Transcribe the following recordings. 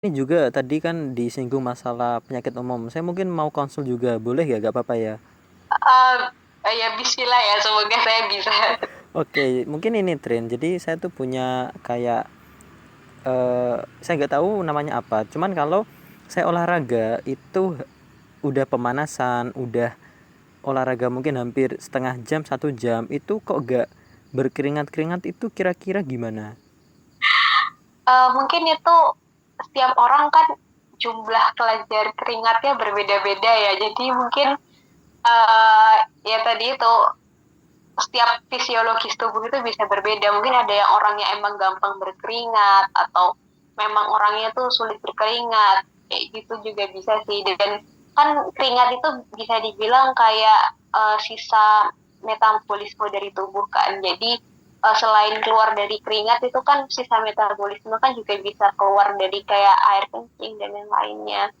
Ini juga tadi kan disinggung masalah penyakit umum. Saya mungkin mau konsul juga, boleh ya? Gak apa-apa ya? Eh, ya Bismillah ya, semoga saya bisa. Oke, mungkin ini Trin. Jadi saya tuh punya kayak saya nggak tahu namanya apa. Cuman kalau saya olahraga itu udah pemanasan, udah olahraga mungkin hampir setengah jam, 1 jam, itu kok gak berkeringat-keringat, itu kira-kira gimana? Mungkin itu setiap orang kan jumlah kelenjar keringatnya berbeda-beda ya. Jadi mungkin eh ya tadi itu setiap fisiologis tubuh itu bisa berbeda. Mungkin ada yang orangnya emang gampang berkeringat atau memang orangnya tuh sulit berkeringat. Kayak gitu juga bisa sih. Dan kan keringat itu bisa dibilang kayak sisa metabolisme dari tubuh kan. Jadi selain keluar dari keringat itu kan sisa metabolisme kan juga bisa keluar dari kayak air kencing dan lain-lainnya.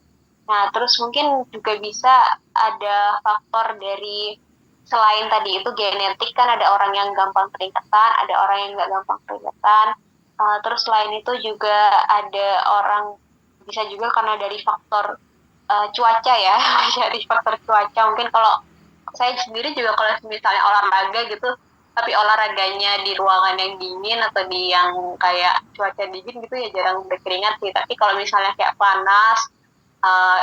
Nah, terus mungkin juga bisa ada faktor dari selain tadi itu genetik kan ada orang yang gampang keringetan, ada orang yang nggak gampang keringetan. Terus selain itu juga ada orang bisa juga karena dari faktor cuaca ya, dari faktor cuaca. Mungkin kalau saya sendiri juga kalau misalnya olahraga gitu, tapi olahraganya di ruangan yang dingin atau di yang kayak cuaca dingin gitu ya jarang berkeringat sih. Tapi kalau misalnya kayak panas,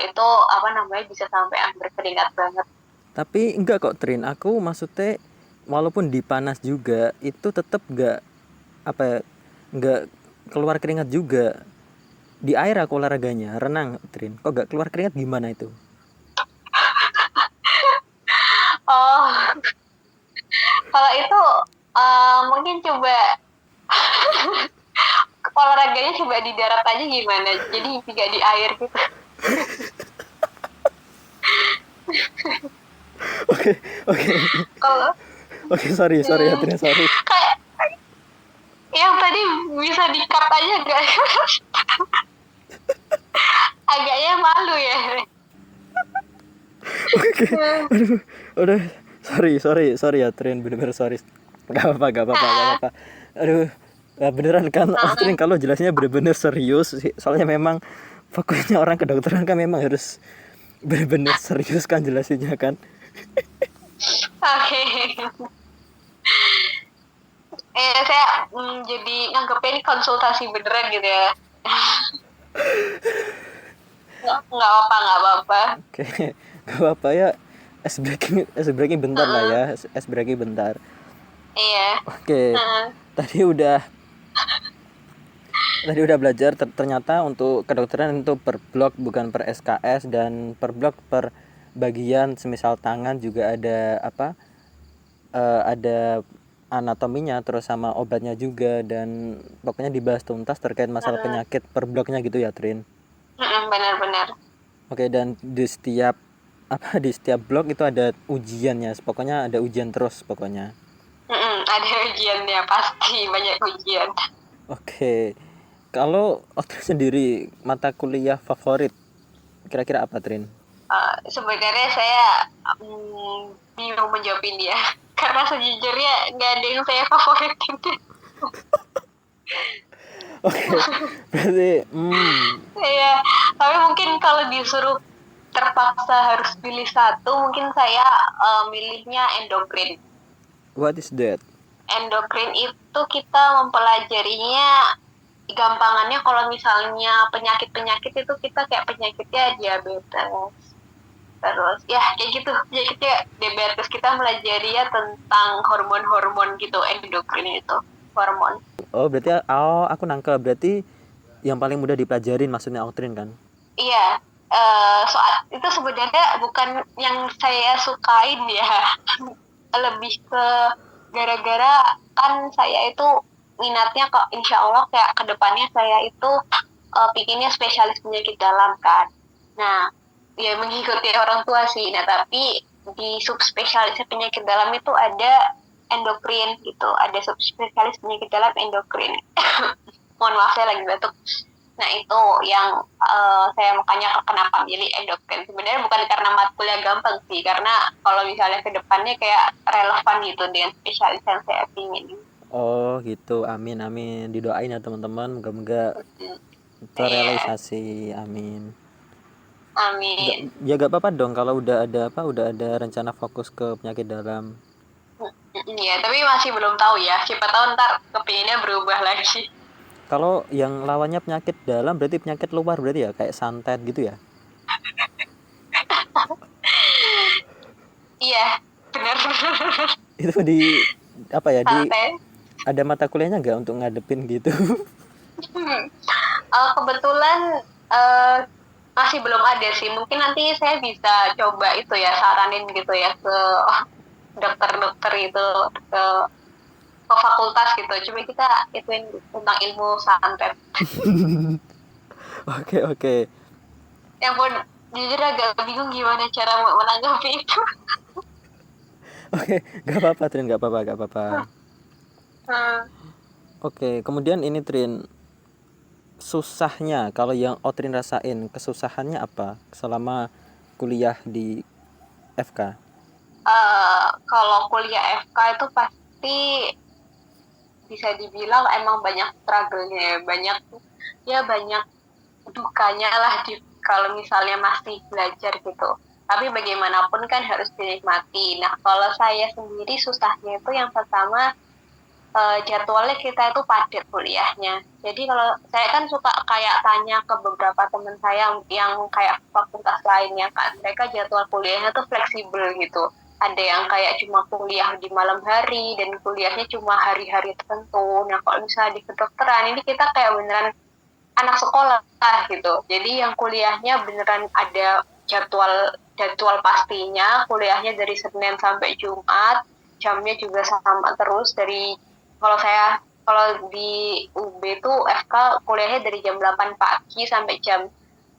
itu apa namanya bisa sampai berkeringat banget. Tapi enggak kok Trin, aku maksudnya walaupun dipanas juga itu tetap gak apa ya, nggak keluar keringat juga. Di air aku olahraganya renang Trin, kok gak keluar keringat gimana itu? Oh, kalau itu mungkin coba olahraganya coba di darat aja gimana. Jadi tidak di air gitu. Oke, oke, oke, Kalau oke, sorry, sorry ya hmm, Trin, sorry. kayak yang tadi bisa di-cut aja gak? Agaknya malu ya. Oke, aduh, udah, sorry, sorry, sorry ya Trin, bener-bener sorry. Gak apa-apa, gak apa-apa, gak Ah, apa-apa. Aduh, beneran kan, ah, Trin, kalau jelasnya bener-bener serius sih. Soalnya memang fokusnya orang kedokteran kan memang harus bener-bener serius kan jelasinnya kan. oke. Saya jadi nganggepnya ini konsultasi beneran gitu ya. Nggak apa-apa, nggak apa-apa. Oke, gak apa-apa ya. Es breaking bentar lah Heeh, ya, es breaking bentar. iya. Oke, Heeh, tadi udah tadi udah belajar ternyata untuk kedokteran itu per blok bukan per SKS, dan per blok per bagian, semisal tangan juga ada apa, ada anatominya terus sama obatnya juga, dan pokoknya dibahas tuntas terkait masalah heeh, penyakit per bloknya gitu ya Trin. heeh, benar-benar. Oke, dan di setiap apa, di setiap blok itu ada ujiannya, pokoknya ada ujian terus pokoknya. Ada ujiannya pasti banyak ujian. Oke, kalau waktu sendiri mata kuliah favorit kira-kira apa Trin? Sebenarnya saya bingung menjawab ini ya, karena sejujurnya nggak ada yang saya favoritin. Oke, berarti Iya, tapi mungkin kalau disuruh terpaksa harus pilih satu, mungkin saya milihnya endokrin. what is that? Endokrin itu kita mempelajarinya gampangannya kalau misalnya penyakit-penyakit itu kita kayak penyakitnya diabetes. Terus ya kayak gitu, penyakitnya diabetes kita pelajari ya tentang hormon-hormon gitu, endokrin itu hormon. Oh, berarti, oh, aku nangkep, berarti yang paling mudah dipelajarin maksudnya doktrin kan? Iya, soal itu sebenarnya bukan yang saya sukain ya, lebih ke gara-gara kan saya itu minatnya kok insya Allah kayak kedepannya saya itu bikinnya spesialis penyakit dalam kan. Nah, ya mengikuti orang tua sih. Nah, tapi di subspesialis penyakit dalam itu ada endokrin gitu, ada subspesialis penyakit dalam endokrin. Mohon maaf saya lagi batuk. Nah, itu yang saya makanya kenapa milih endokrin. Sebenarnya bukan karena matkulnya gampang sih, karena kalau misalnya ke depannya kayak relevan gitu dengan spesialis yang saya ingin. Oh gitu, amin amin, didoain ya teman-teman, moga-moga Iya, terrealisasi, amin. Nggak, amin. ya gak apa-apa dong kalau udah ada rencana fokus ke penyakit dalam. Iya, tapi masih belum tahu ya. Siapa tahu ntar kepinginnya berubah lagi. Kalau yang lawannya penyakit dalam berarti penyakit luar berarti ya kayak santet gitu ya. Iya, benar. Itu di apa ya, di Santai. ada mata kuliahnya nggak untuk ngadepin gitu? Kebetulan eh, masih belum ada sih. Mungkin nanti saya bisa coba itu ya, saranin gitu ya ke dokter-dokter itu, ke, ke fakultas gitu. Cuma kita ituin tentang ilmu santet. Oke, oke. Yang pun jujur agak bingung gimana cara menanggapi itu. Oke, nggak apa-apa Trin, nggak apa-apa, nggak apa-apa. Hmm. Oke, kemudian ini Trin, susahnya kalau yang Otrin rasain, kesusahannya apa selama kuliah di FK? Kalau kuliah FK itu pasti bisa dibilang emang banyak struggle-nya ya, banyak dukanya lah di kalau misalnya masih belajar gitu. Tapi bagaimanapun kan harus dinikmati. Nah, kalau saya sendiri susahnya itu yang pertama jadwalnya kita itu padat kuliahnya. Jadi kalau saya kan suka kayak tanya ke beberapa teman saya yang kayak fakultas lainnya kan, mereka jadwal kuliahnya tuh fleksibel gitu. Ada yang kayak cuma kuliah di malam hari dan kuliahnya cuma hari-hari tertentu. Nah, kalau misalnya di kedokteran ini kita kayak beneran anak sekolah gitu. Jadi yang kuliahnya beneran ada jadwal jadwal pastinya, kuliahnya dari Senin sampai Jumat, jamnya juga sama terus dari kalau di UB tuh FK kuliahnya dari jam 8 pagi sampai jam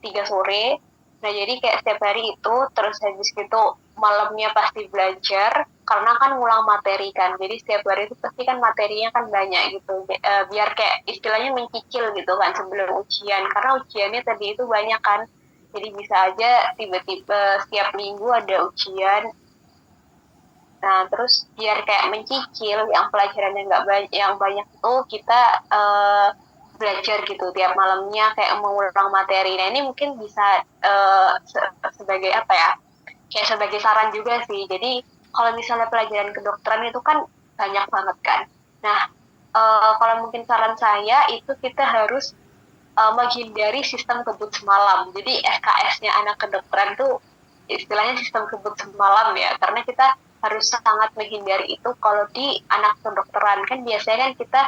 3 sore. Nah, jadi kayak setiap hari itu terus habis gitu malamnya pasti belajar karena kan ngulang materi kan. Jadi setiap hari itu pasti kan materinya kan banyak gitu. Biar kayak istilahnya mencicil gitu kan sebelum ujian. Karena ujiannya tadi itu banyak kan. Jadi bisa aja tiba-tiba setiap minggu ada ujian. Nah, terus biar kayak mencicil yang pelajaran yang nggak banyak, yang banyak itu kita belajar gitu tiap malamnya kayak mengulang materi. Nah, ini mungkin bisa sebagai apa ya? Kayak sebagai saran juga sih. Jadi kalau misalnya pelajaran kedokteran itu kan banyak banget kan. Nah, kalau mungkin saran saya itu kita harus menghindari sistem kebut semalam. Jadi SKS-nya anak kedokteran itu istilahnya sistem kebut semalam ya, karena kita harus sangat menghindari itu kalau di anak kedokteran kan biasanya kan kita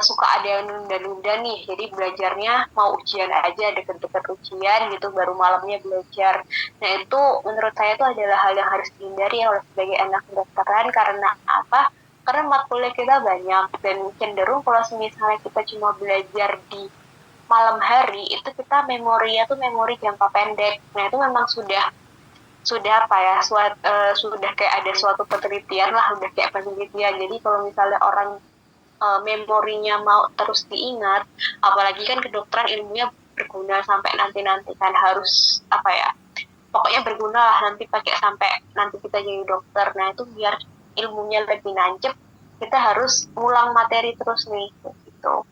suka ada yang nunda-nunda nih, jadi belajarnya mau ujian aja deket-deket ujian gitu baru malamnya belajar. Nah itu menurut saya itu adalah hal yang harus dihindari oleh sebagai anak kedokteran karena apa? Karena matkul kita banyak dan cenderung kalau misalnya kita cuma belajar di malam hari itu kita memorinya tuh memori jangka pendek. Nah itu memang sudah apa ya sudah kayak ada suatu penelitian lah, udah kayak penelitian. Jadi kalau misalnya orang memorinya mau terus diingat, apalagi kan kedokteran ilmunya berguna sampai nanti-nanti kan harus apa ya, pokoknya berguna lah nanti pakai sampai nanti kita jadi dokter. Nah itu biar ilmunya lebih nancep, kita harus ulang materi terus nih gitu.